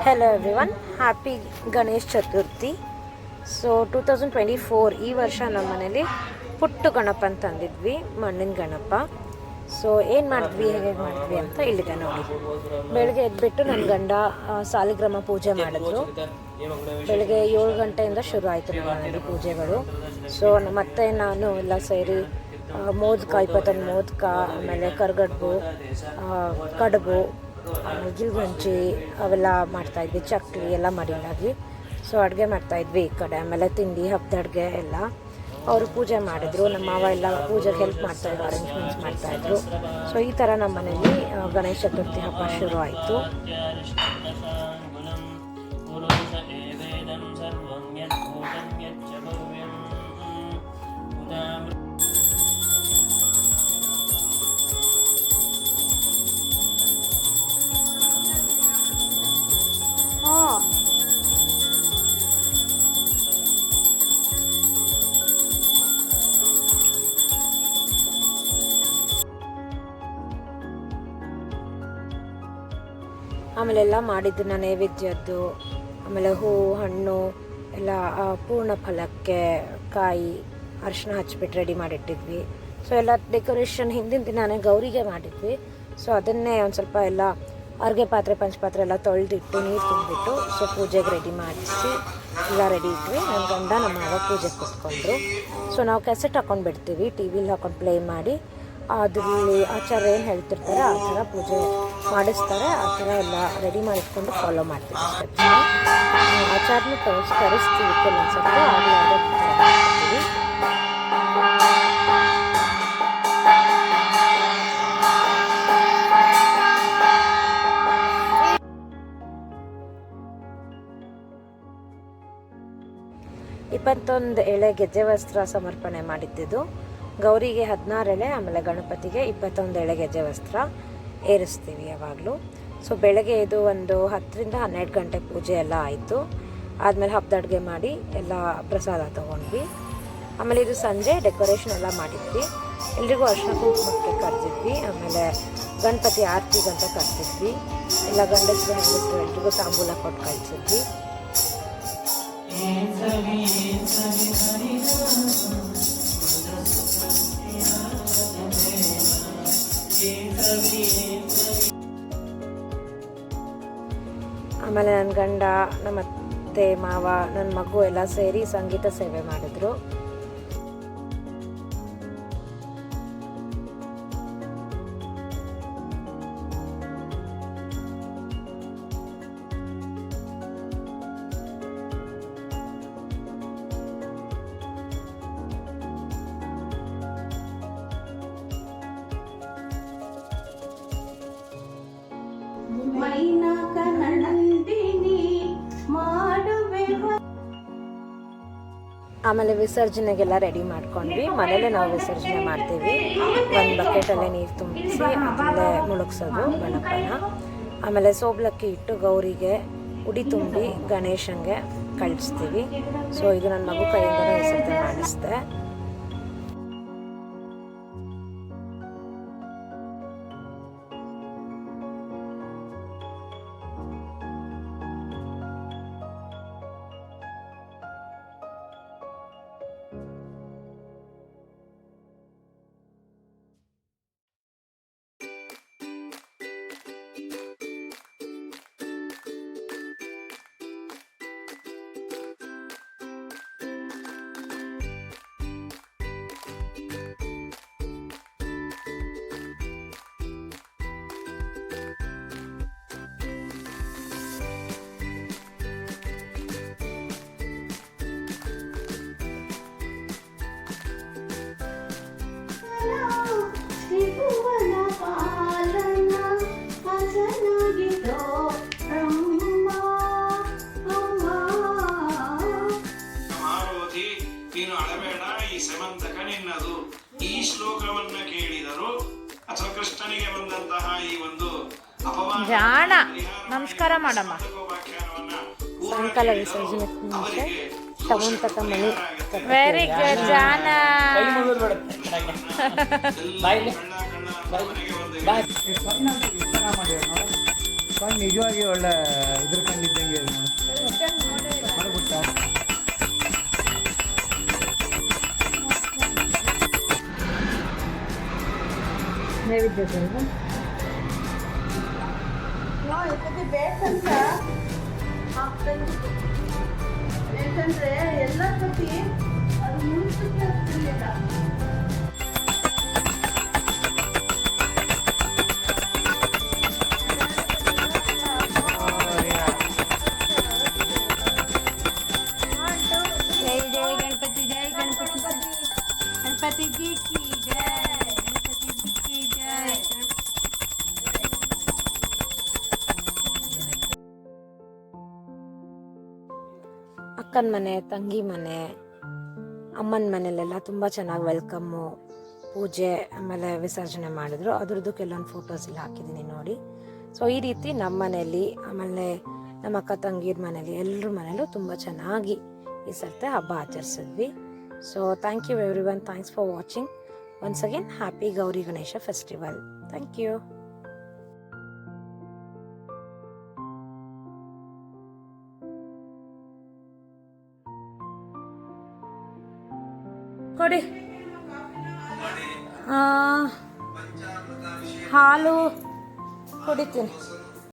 Hello everyone, happy Ganesh Chaturthi. So 2024 ಈ ವರ್ಷ ನಮ್ಮ ಮನೇಲಿ ಪುಟ್ಟು ಗಣಪ ಅಂತ ತಂದಿದ್ವಿ, ಮಣ್ಣಿನ ಗಣಪ. ಸೊ ಏನು ಮಾಡಿದ್ವಿ, ಹೇಗೆ ಮಾಡಿದ್ವಿ ಅಂತ ಇಲ್ಲಿದೆ ನೋಡಿ. ಬೆಳಗ್ಗೆ ಎದ್ಬಿಟ್ಟು ನನ್ನ ಗಂಡ ಸಾಲಿಗ್ರಾಮ ಪೂಜೆ ಮಾಡಿದ್ರು. ಬೆಳಗ್ಗೆ 7 ಗಂಟೆಯಿಂದ ಶುರು ಆಯಿತು ನಮ್ಮ ಮನೇಲಿ ಪೂಜೆಗಳು. ಸೊ ಮತ್ತೆ ನಾನು ಎಲ್ಲ ಸೇರಿ ಮೋದಕ 21 ಮೋದಕ, ಆಮೇಲೆ ಕರ್ಗಡ್ಬು, ಕಡುಬು, ಗಿಲ್ಗಂಜಿ ಅವೆಲ್ಲ ಮಾಡ್ತಾಯಿದ್ವಿ, ಚಕ್ಲಿ ಎಲ್ಲ ಮಾಡಿದ್ದಾಗಿ. ಸೊ ಅಡುಗೆ ಮಾಡ್ತಾಯಿದ್ವಿ ಈ ಕಡೆ. ಆಮೇಲೆ ತಿಂಡಿ, ಹಬ್ಬದ ಅಡುಗೆ ಎಲ್ಲ ಅವರು ಪೂಜೆ ಮಾಡಿದ್ರು. ನಮ್ಮ ಮಾವ ಎಲ್ಲ ಪೂಜೆಗೆ ಹೆಲ್ಪ್ ಮಾಡ್ತಾಯಿದ್ರು, ಅರೇಂಜ್ಮೆಂಟ್ಸ್ ಮಾಡ್ತಾಯಿದ್ರು. ಸೊ ಈ ಥರ ನಮ್ಮ ಮನೇಲಿ ಗಣೇಶ ಚತುರ್ಥಿ ಹಬ್ಬ ಶುರು ಆಯಿತು. ಆಮೇಲೆಲ್ಲ ಮಾಡಿದ್ದನ್ನ ನೈವೇದ್ಯದ್ದು, ಆಮೇಲೆ ಹೂವು ಹಣ್ಣು ಎಲ್ಲ ಪೂರ್ಣ ಫಲಕ್ಕೆ ಕಾಯಿ ಅರಿಶಿನ ಹಚ್ಬಿಟ್ಟು ರೆಡಿ ಮಾಡಿಟ್ಟಿದ್ವಿ. ಸೊ ಎಲ್ಲ ಡೆಕೋರೇಷನ್ ಹಿಂದಿನ ದಿನಾನೇ ಗೌರಿಗೆ ಮಾಡಿದ್ವಿ. ಸೊ ಅದನ್ನೇ ಒಂದು ಸ್ವಲ್ಪ ಎಲ್ಲ ಅರ್ಗೆ ಪಾತ್ರೆ ಪಂಚಪಾತ್ರೆ ಎಲ್ಲ ತೊಳೆದಿಟ್ಟು ನೀರು ತುಂಬಿಟ್ಟು ಸೊ ಪೂಜೆಗೆ ರೆಡಿ ಮಾಡಿಸಿ ಎಲ್ಲ ರೆಡಿ ಇಟ್ವಿ. ನನ್ನ ಗಂಡ ನಮ್ಮ ಮಾವ ಪೂಜೆಗೆ ಕೂತ್ಕೊಂಡ್ರು. ಸೊ ನಾವು ಕ್ಯಾಸೆಟ್ ಹಾಕೊಂಡು ಬಿಡ್ತೀವಿ, ಟಿ ವಿಲಿ ಹಾಕೊಂಡು ಪ್ಲೇ ಮಾಡಿ ಅದರಲ್ಲಿ ಆಚಾರ ಏನು ಹೇಳ್ತಿರ್ತಾರೆ ಆ ಥರ ಪೂಜೆ ಮಾಡಿಸ್ತಾರೆ. ಆ ಥರ ಎಲ್ಲ ರೆಡಿ ಮಾಡಿಟ್ಕೊಂಡು ಫಾಲೋ ಮಾಡ್ತೀವಿ ಸ್ಟೆಪ್ಸ್ನ. ಆಚಾರನ ಕರೆಸ್ತೀವಿ ಕೆಲವೊಂದ್ಸತಿ, ಆಗಲೇ ಮಾಡ್ತೀವಿ. ಇಪ್ಪತ್ತೊಂದು ಎಳೆ ಗೆಜ್ಜೆ ವಸ್ತ್ರ ಸಮರ್ಪಣೆ ಮಾಡಿದ್ದಿದ್ದು. ಗೌರಿಗೆ 16 ಎಳೆ, ಆಮೇಲೆ ಗಣಪತಿಗೆ 21 ಎಳೆ ಗೆಜ್ಜೆ ವಸ್ತ್ರ ಏರಿಸ್ತೀವಿ ಯಾವಾಗಲೂ. ಸೊ ಬೆಳಗ್ಗೆ ಇದು ಒಂದು 10ರಿಂದ 12 ಗಂಟೆ ಪೂಜೆ ಎಲ್ಲ ಆಯಿತು. ಆದಮೇಲೆ ಹಬ್ಬದ ಅಡುಗೆ ಮಾಡಿ ಎಲ್ಲ ಪ್ರಸಾದ ತೊಗೊಂಡ್ವಿ. ಆಮೇಲೆ ಇದು ಸಂಜೆ ಡೆಕೋರೇಷನ್ ಎಲ್ಲ ಮಾಡಿದ್ವಿ. ಎಲ್ರಿಗೂ ಅರ್ಶಿನ ಕುಂಕುಮಕ್ಕೆ ಕರೆದಿದ್ವಿ. ಆಮೇಲೆ ಗಣಪತಿ ಆರತಿಗಂತ ಕರೆದಿದ್ವಿ. ಎಲ್ಲ ಗಂಡಸರು ಹೆಂಗಸರು ಎಲ್ರಿಗೂ ತಾಂಬೂಲ ಕೊಟ್ಟು ಕಳಿಸಿದ್ವಿ. ಆಮೇಲೆ ನನ್ನ ಗಂಡ, ನಮ್ಮ ಅತ್ತೆ, ಮಾವ, ನನ್ನ ಮಗು ಎಲ್ಲ ಸೇರಿ ಸಂಗೀತ ಸೇವೆ ಮಾಡಿದ್ರು. ಆಮೇಲೆ ವಿಸರ್ಜನೆಗೆಲ್ಲ ರೆಡಿ ಮಾಡ್ಕೊಂಡ್ವಿ. ಮನೇಲೆ ನಾವು ವಿಸರ್ಜನೆ ಮಾಡ್ತೀವಿ. ಒಂದು ಬಕೆಟಲ್ಲೇ ನೀರು ತುಂಬಿಸಿ ಅದರಲ್ಲೇ ಮುಳುಗ್ಸೋದು ಗಣಪನ. ಆಮೇಲೆ ಸೋಬ್ಲಕ್ಕಿ ಇಟ್ಟು ಗೌರಿಗೆ ಉಡಿ ತುಂಬಿ ಗಣೇಶನಿಗೆ ಕಳಿಸ್ತೀವಿ. ಸೊ ಇದು ನನ್ನ ಮಗು ಕೈಯಿಂದಲೇ ವಿಸರ್ಜನೆ ಮಾಡಿಸ್ದೆ. ನೀನು ಅಳಬೇಡ, ಈ ಸಮಂತಕ ನಿನ್ನದು. ಈ ಶ್ಲೋಕವನ್ನ ಕೇಳಿದರು ಅಥವಾ ಕೃಷ್ಣನಿಗೆ ಬಂದಂತಹ ಈ ಒಂದು ಜಾಣ ನಮಸ್ಕಾರ ಮಾಡಮ್ಮ. ಸಾಯಂಕಾಲ ವಿಸರ್ಜನೆ ಮುಂಚೆ ಸಮಂತಕ ಮಣಿ. Very good ಜಾನ. ನಿಜವಾಗಿ ಒಳ್ಳೆ ಇದ್ರ ಕಂಡಿದ್ದಂಗೆ ಮಾಡ್ಬಿಟ್ಟ. ನೈವೇದ್ಯ ಸ್ವಲ್ಪ ಬೇಕಂತ ಯಾಕಂದ್ರೆ ಎಲ್ಲ ಸತಿ ಅದು ಮುಂಚೆಗೆ ಆಗ್ತಿರ್ಲಿಲ್ಲ. जय जय गणपति गणपति जी की जय गणपति जी की जय. ಅಕ್ಕನ ಮನೆ, ತಂಗಿ ಮನೆ, ಅಮ್ಮನ ಮನೆಯಲ್ಲೆಲ್ಲ ತುಂಬ ಚೆನ್ನಾಗಿ ವೆಲ್ಕಮ್ಮು, ಪೂಜೆ ಆಮೇಲೆ ವಿಸರ್ಜನೆ ಮಾಡಿದ್ರು. ಅದ್ರದ್ದು ಕೆಲವೊಂದು ಫೋಟೋಸ್ ಎಲ್ಲ ಹಾಕಿದ್ದೀನಿ ನೋಡಿ. ಸೊ ಈ ರೀತಿ ನಮ್ಮ ಮನೆಯಲ್ಲಿ ಆಮೇಲೆ ನಮ್ಮ ಅಕ್ಕ ತಂಗಿರ ಮನೇಲಿ ಎಲ್ಲರ ಮನೇಲೂ ತುಂಬ ಚೆನ್ನಾಗಿ ಈ ಸರ್ತೆ ಹಬ್ಬ ಆಚರಿಸಿದ್ವಿ. So thank you everyone, thanks for watching. Once again happy Gauri Ganesha festival. Thank you. ಕೊಡಿ ಹಾಲು ಕುಡಿತೀನಿ.